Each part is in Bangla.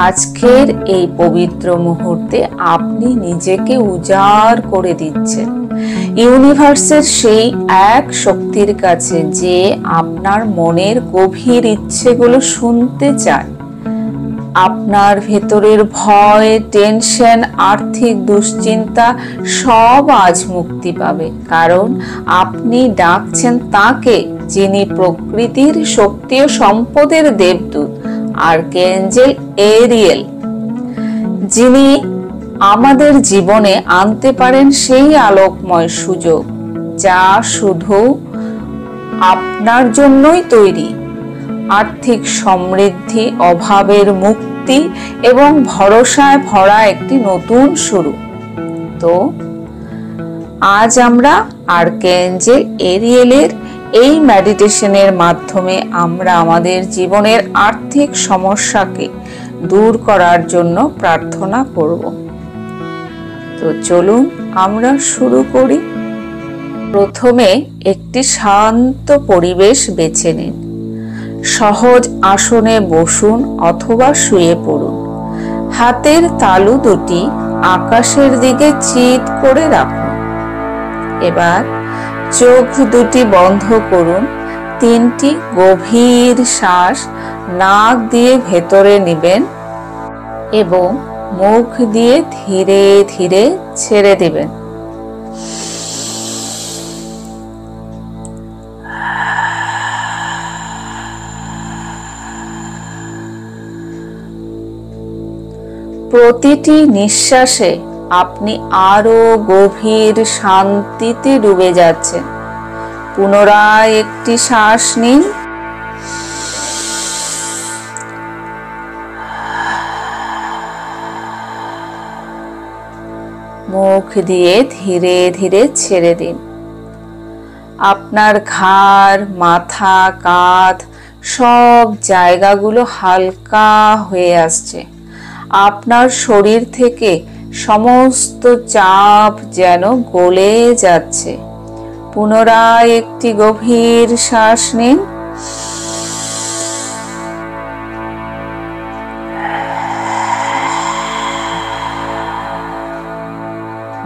আজকের এই পবিত্র মুহূর্তে আপনি নিজেকে উজাড় করে দিচ্ছেন ইউনিভার্সের সেই এক শক্তির কাছে যে আপনার মনের গভীর ইচ্ছেগুলো শুনতে চায়। আপনার ভেতরের ভয়, টেনশন, আর্থিক দুশ্চিন্তা সব আজ মুক্তি পাবে, কারণ আপনি ডাকছেন তাকে যিনি প্রকৃতির শক্তি ও সম্পদের দেবদূত আর্কএঞ্জেল এরিয়েল, যিনি আমাদের জীবনে আনতে পারেন সেই আলোকময় সুযোগ যা শুধু আপনার জন্যই তৈরি। আর্থিক সমৃদ্ধি, অভাবের মুক্তি এবং ভরসায় ভরা একটি নতুন শুরু। তো আজ আমরা আর্কএঞ্জেল এরিয়েলের এই মেডিটেশনের মাধ্যমে আমরা আমাদের জীবনের আর্থিক সমস্যাকে দূর করার জন্য প্রার্থনা করব। তো চলুন আমরা শুরু করি। প্রথমে একটি শান্ত পরিবেশ বেছে নিন। সহজ আসনে বসুন অথবা শুয়ে পড়ুন। হাতের তালু দুটি আকাশের দিকে চিত করে রাখুন। এবার চোখ দুটি বন্ধ করুন। 3টি গভীর শ্বাস নাক দিয়ে ভেতরে নেবেন এবং মুখ দিয়ে ধীরে ধীরে ছেড়ে দিবেন। প্রতিটি নিঃশ্বাসে আপনি আরো গভীর শান্তিতে ডুবে যাচ্ছেন। পুনরায় একটি শ্বাস নিন। মুখ দিয়ে ধীরে ধীরে ছেড়ে দিন। আপনার ঘাড়, মাথা, কাঁধ সব জায়গাগুলো হালকা হয়ে আসছে। আপনার শরীর থেকে সমস্ত চাপ যেন গলে যাচ্ছে। পুনরায় একটি গভীর শ্বাস নিন।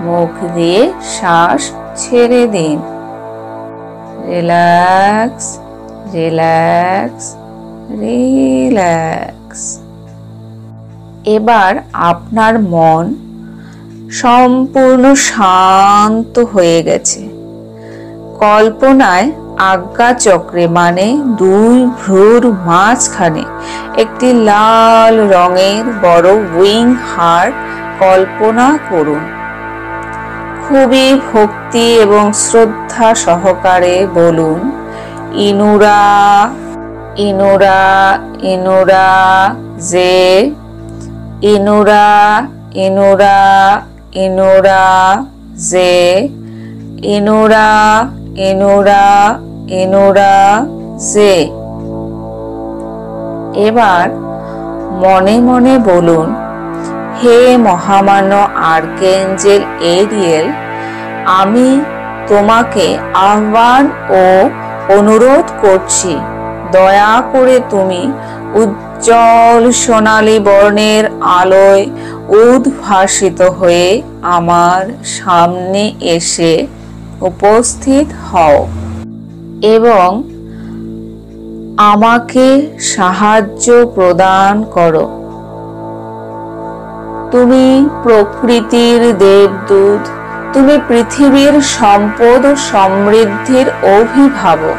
মুখ দিয়ে শ্বাস ছেড়ে দিন। Relax, relax, relax. এবার আপনার মন সম্পূর্ণ শান্ত হয়ে গেছে। কল্পনায় আজ্ঞা চক্রে মানে 2 ভ্রুর মাঝখানে একটি লাল রঙের বড় উইং হার্ট কল্পনা করুন। খুবই ভক্তি এবং শ্রদ্ধা সহকারে বলুন, ইনুরা, ইনুরা, ইনুরা জে, ইনুরা, ইনুরা, ইনুরা জে, ইনুরা, ইনুরা, ইনুরা জে। এবার মনে মনে বলুন, হে মহামান্য আর্কএঞ্জেল এরিয়েল, আমি তোমাকে আহ্বান ও অনুরোধ করছি, দয়া করে তুমি উজ্জ্বল সোনালী বর্ণের আলোয় উদ্ভাসিত হয়ে আমার সামনে এসে উপস্থিত হও এবং আমাকে সাহায্য প্রদান করো। তুমি প্রকৃতির দেবদূত, তুমি পৃথিবীর সম্পদ ও সমৃদ্ধির অভিভাবক।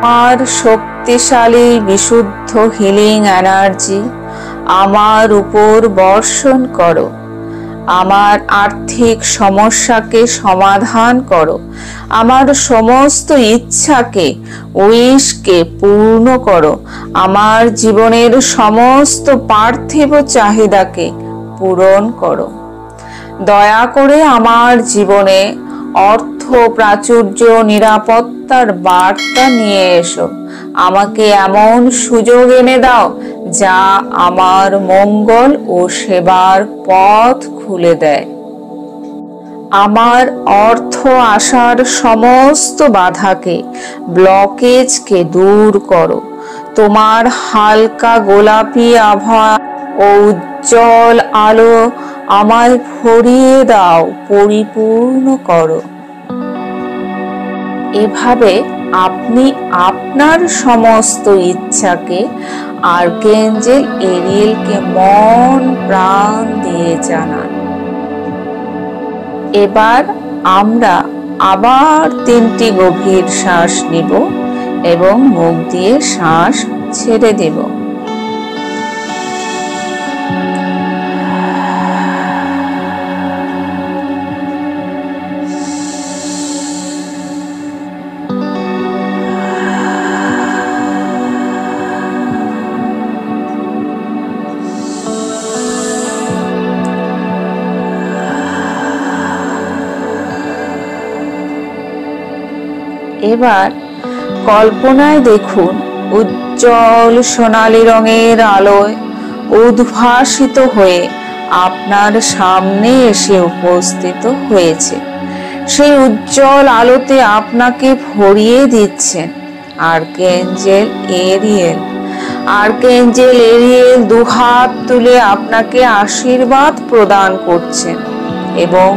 আমার শক্তিশালী বিশুদ্ধ হিলিং এনার্জি আমার উপর বর্ষণ করো। আমার আর্থিক সমস্যাকে সমাধান করো। আমার সমস্ত ইচ্ছাকে, উইশকে পূর্ণ করো। আমার জীবনের সমস্ত পার্থিব চাহিদাকে পূরণ করো। দয়া করে আমার জীবনে অর্থ প্রাচুর্য, নিরাপত্তার বার্তা নিয়ে এসো। আমাকে এমন সুযোগ এনে দাও যা আমার মঙ্গল ও সেবার পথ খুলে দেয়। আমার অর্থ আসার সমস্ত বাধাকে, ব্লকেজকে দূর করো। তোমার হালকা গোলাপি আভা ও উজ্জ্বল আলো আমায় ভরিয়ে দাও, পরিপূর্ণ করো। এভাবে আপনি আপনার সমস্ত ইচ্ছাকে আর্কএঞ্জেল এরিয়েলকে মন প্রাণ দিয়ে জানান। এবার আমরা আবার 3টি গভীর শ্বাস নিব এবং মুখ দিয়ে শ্বাস ছেড়ে দেব। এবার কল্পনায় দেখুন উজ্জ্বল সোনালী রঙের আলোয় উদ্ভাসিত হয়ে আপনার সামনে এসে উপস্থিত হয়েছে। সেই উজ্জ্বল আলোতে আপনাকে ভরিয়ে দিচ্ছেন আর্কএঞ্জেল এরিয়েল। আর্কএঞ্জেল এরিয়েল দুহাত তুলে আপনাকে আশীর্বাদ প্রদান করছেন এবং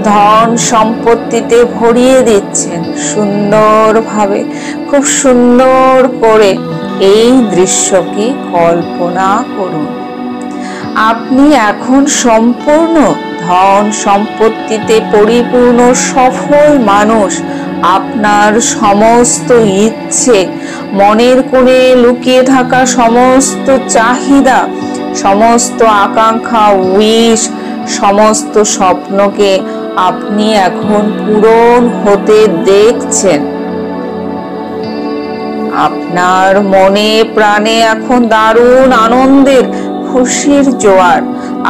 ধন সম্পত্তিতে ভরিয়ে দিচ্ছেন। সুন্দরভাবে, খুব সুন্দর করে এই দৃশ্যকে কল্পনা করুন। আপনি এখন সম্পূর্ণ ধন সম্পত্তিতে পরিপূর্ণ সফল মানুষ। আপনার সমস্ত ইচ্ছে, মনের কোণে লুকিয়ে থাকা সমস্ত চাহিদা, সমস্ত আকাঙ্ক্ষা, উইশ, সমস্ত স্বপ্নকে আপনি এখন পূরণ হতে দেখছেন। আপনার মনে প্রাণে এখন দারুণ আনন্দের, খুশির জোয়ার।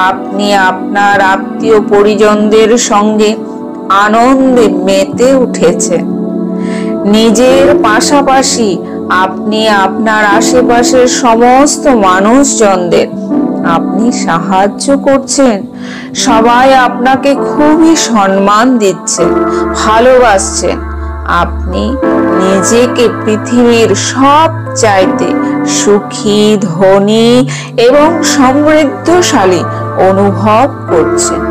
আপনি আপনার আত্মীয় পরিজনদের সঙ্গে আনন্দে মেতে উঠেছেন। নিজের পাশাপাশি আপনি আপনার আশেপাশের সমস্ত মানুষজনদের আপনি সাহায্য করছেন। সবাই আপনাকে খুবই সম্মান দিচ্ছেন, ভালোবাসছেন। আপনি নিজেকে পৃথিবীর সবচাইতে সুখী, ধনী এবং সমৃদ্ধশালী অনুভব করছেন।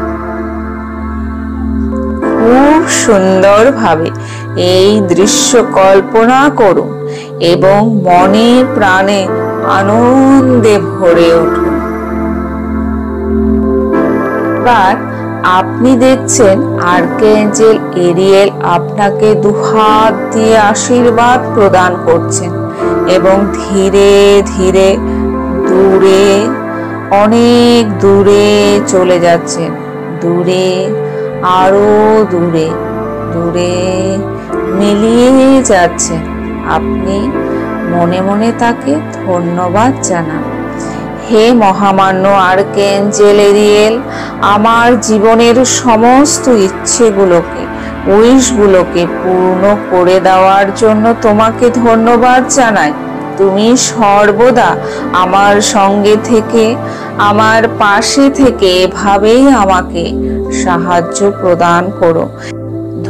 খুব সুন্দরভাবে এই দৃশ্য কল্পনা করুন এবং মনে প্রাণে আনন্দে ভরে উঠুন। এবার আপনি দেখছেন আর্কএঞ্জেল এরিয়েল আপনাকে দুহাত দিয়ে আশীর্বাদ প্রদান করছেন এবং ধীরে ধীরে দূরে, অনেক দূরে চলে যাচ্ছেন। দূরে, আরো দূরে, দূরে মিলিয়ে যাচ্ছেন। আপনি মনে মনে তাকে ধন্যবাদ জানান। হে মহামান্য আর্কএঞ্জেল এরিয়েল, আমার জীবনের সমস্ত ইচ্ছেগুলোকে, উইশগুলোকে পূর্ণ করে দেওয়ার জন্য তোমাকে ধন্যবাদ জানাই। তুমি সর্বদা আমার সঙ্গে থেকে, আমার পাশে থেকে এভাবেই আমাকে সাহায্য প্রদান করো।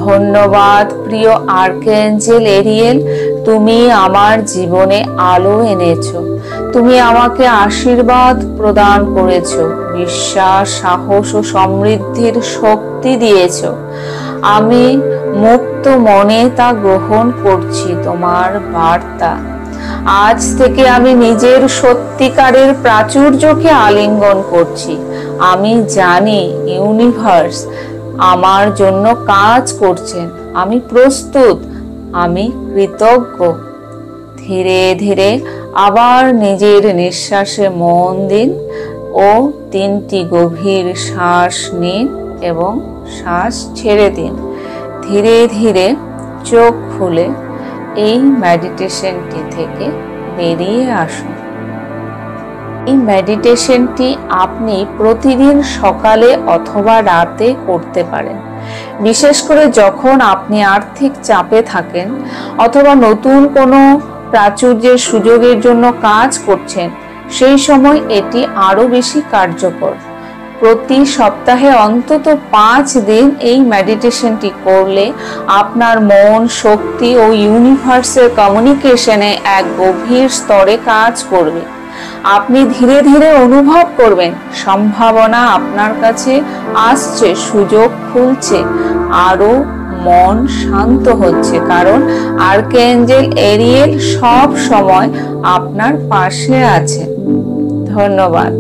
ধন্যবাদ প্রিয় আর্কএঞ্জেল এরিয়েল, তুমি আমার জীবনে আলো এনেছো। তুমি আমাকে আশীর্বাদ প্রদান করেছো, বিশ্বাস, সাহস ও সমৃদ্ধির শক্তি দিয়েছো। আমি মুক্ত মনে তা গ্রহণ করছি তোমার বার্তা। আজ থেকে আমি নিজের সত্যিকারের প্রাচুর্যকে আলিঙ্গন করছি। আমি জানি ইউনিভার্স আমার জন্য কাজ করছেন। আমি প্রস্তুত, আমি কৃতজ্ঞ। ধীরে ধীরে আবার নিজের নিঃশ্বাসে মন দিন ও 3টি গভীর শ্বাস নিন এবং শ্বাস ছেড়ে দিন। ধীরে ধীরে চোখ খুলে এই মেডিটেশনটি থেকে বেরিয়ে আসুন। এই মেডিটেশনটি আপনি প্রতিদিন সকালে অথবা রাতে করতে পারেন। বিশেষ করে যখন আপনি আর্থিক চাপে থাকেন অথবা নতুন কোনো প্রাচুর্যের সুযোগের জন্য কাজ করছেন, সেই সময় এটি আরো বেশি কার্যকর। প্রতি সপ্তাহে অন্তত 5 দিন এই মেডিটেশনটি করলে আপনার মন, শক্তি ও ইউনিভার্সের কমিউনিকেশনে এক গভীর স্তরে কাজ করবে। আপনি ধীরে ধীরে অনুভব করবেন সম্ভাবনা আপনার কাছে আসছে, সুযোগ খুলছে, আরো মন শান্ত হচ্ছে, কারণ আর্কএঞ্জেল এরিয়েল সব সময় আপনার পাশে আছে। ধন্যবাদ।